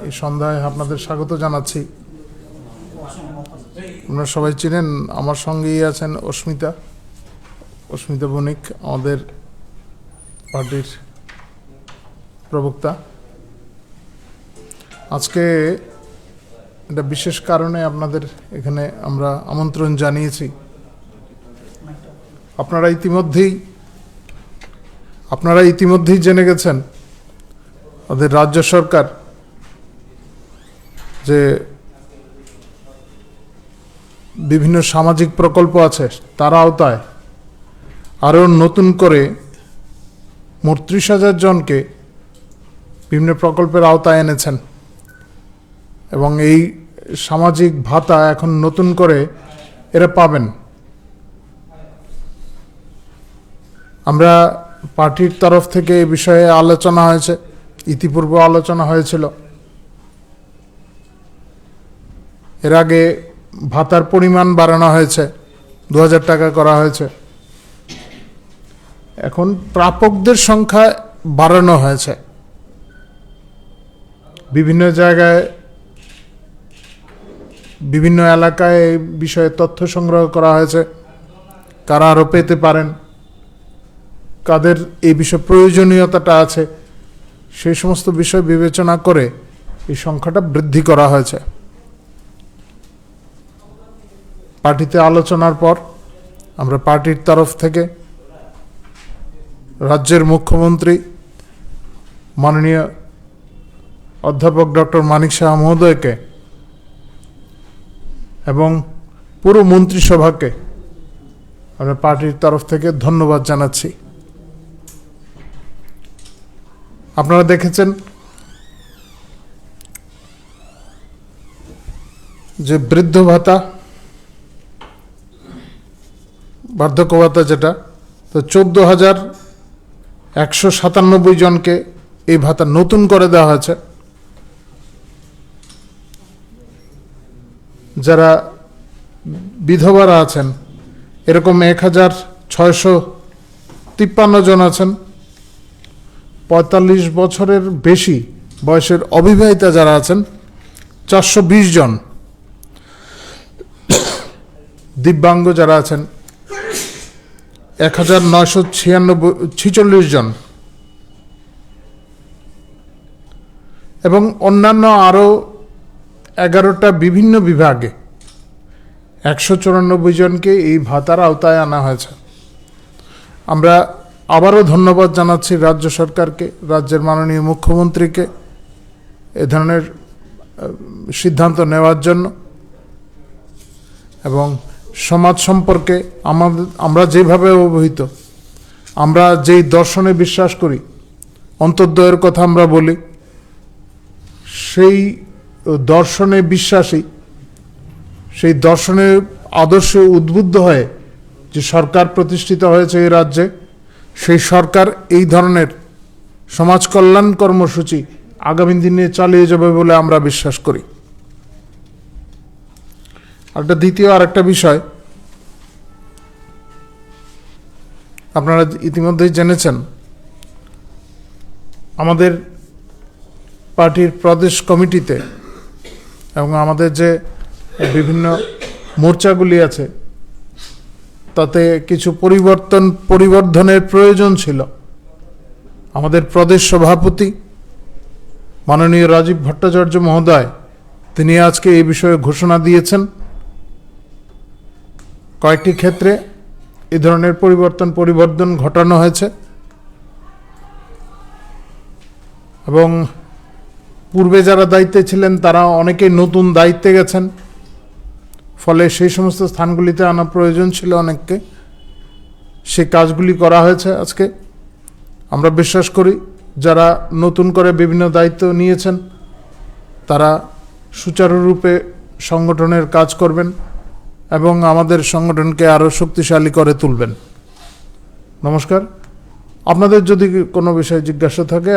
এই সন্ধ্যায় আপনাদের স্বাগত জানাচ্ছি। আপনারা সবাই চিনেন, আমার সঙ্গেই আছেন অস্মিতা বণিক, আমাদের পার্টির প্রবক্তা। আজকে একটা বিশেষ কারণে আপনাদের এখানে আমরা আমন্ত্রণ জানিয়েছি। আপনারা ইতিমধ্যেই জেনে গেছেন আমাদের রাজ্য সরকার যে বিভিন্ন সামাজিক প্রকল্প আছে তার আওতায় আরও নতুন করে মোট 30,000 জনকে বিভিন্ন প্রকল্পের আওতায় এনেছেন এবং এই সামাজিক ভাতা এখন নতুন করে এরা পাবেন। আমরা পার্টির তরফ থেকে এই বিষয়ে আলোচনা হয়েছে, ইতিপূর্বে আলোচনা হয়েছিল। এর আগে ভাতার পরিমাণ বাড়ানো হয়েছে, 2,000 টাকা করা হয়েছে। এখন প্রাপকদের সংখ্যা বাড়ানো হয়েছে। বিভিন্ন জায়গায় বিভিন্ন এলাকায় এই বিষয়ে তথ্য সংগ্রহ করা হয়েছে, কারা আরও পেতে পারেন, কাদের এই বিষয়ে প্রয়োজনীয়তাটা আছে, সেই সমস্ত বিষয় বিবেচনা করে এই সংখ্যাটা বৃদ্ধি করা হয়েছে। পার্টিতে আলোচনার পর আমরা পার্টির তরফ থেকে রাজ্যের মুখ্যমন্ত্রী মাননীয় অধ্যাপক ডক্টর মানিক সাহা মহোদয়কে এবং পুরো মন্ত্রিসভাকে আমরা পার্টির তরফ থেকে ধন্যবাদ জানাচ্ছি। আপনারা দেখেছেন যে বৃদ্ধ ভাতা, বার্ধক্য ভাতা যেটা, তো 14,197 জনকে এই ভাতা নতুন করে দেওয়া হয়েছে। যারা বিধবারা আছেন এরকম 1,653 জন আছেন। 45 বছরের বেশি বয়সের অবিবাহিতা যারা আছেন 420 জন। দিব্যাঙ্গ যারা আছেন 1,946 জন এবং অন্যান্য আরও 11টা বিভিন্ন বিভাগে 194 জনকে এই ভাতার আওতায় আনা হয়েছে। আমরা আবারও ধন্যবাদ জানাচ্ছি রাজ্য সরকারকে, রাজ্যের মাননীয় মুখ্যমন্ত্রীকে এ ধরনের সিদ্ধান্ত নেওয়ার জন্য। এবং সমাজ সম্পর্কে আমরা যেভাবে অবহিত, আমরা যেই দর্শনে বিশ্বাস করি, অন্তর্দয়ের কথা আমরা বলি, সেই দর্শনে বিশ্বাসী, সেই দর্শনের আদর্শে উদ্বুদ্ধ হয়ে যে সরকার প্রতিষ্ঠিত হয়েছে এই রাজ্যে, সেই সরকার এই ধরনের সমাজ কল্যাণ কর্মসূচি আগামী দিনে চালিয়ে যাবে বলে আমরা বিশ্বাস করি। আরেকটা বিষয় আপনারা ইতিমধ্যেই জেনেছেন, আমাদের পার্টির প্রদেশ কমিটিতে এবং আমাদের যে বিভিন্ন মোর্চাগুলি আছে তাতে কিছু পরিবর্ধনের প্রয়োজন ছিল। আমাদের প্রদেশ সভাপতি মাননীয় রাজীব ভট্টাচার্য মহোদয় তিনি আজকে এই বিষয়ে ঘোষণা দিয়েছেন। কয়েকটি ক্ষেত্রে এই ধরনের পরিবর্ধন ঘটানো হয়েছে এবং পূর্বে যারা দায়িত্বে ছিলেন তারা অনেকেই নতুন দায়িত্বে গেছেন, ফলে সেই সমস্ত স্থানগুলিতে আনা প্রয়োজন ছিল অনেককে। সেই কাজগুলি করা হয়েছে আজকে। আমরা বিশ্বাস করি যারা নতুন করে বিভিন্ন দায়িত্ব নিয়েছেন তারা সুচারুরূপে সংগঠনের কাজ করবেন এবং আমাদের সংগঠনকে আরও শক্তিশালী করে তুলবেন। নমস্কার। আপনাদের যদি কোনো বিষয়ে জিজ্ঞাসা থাকে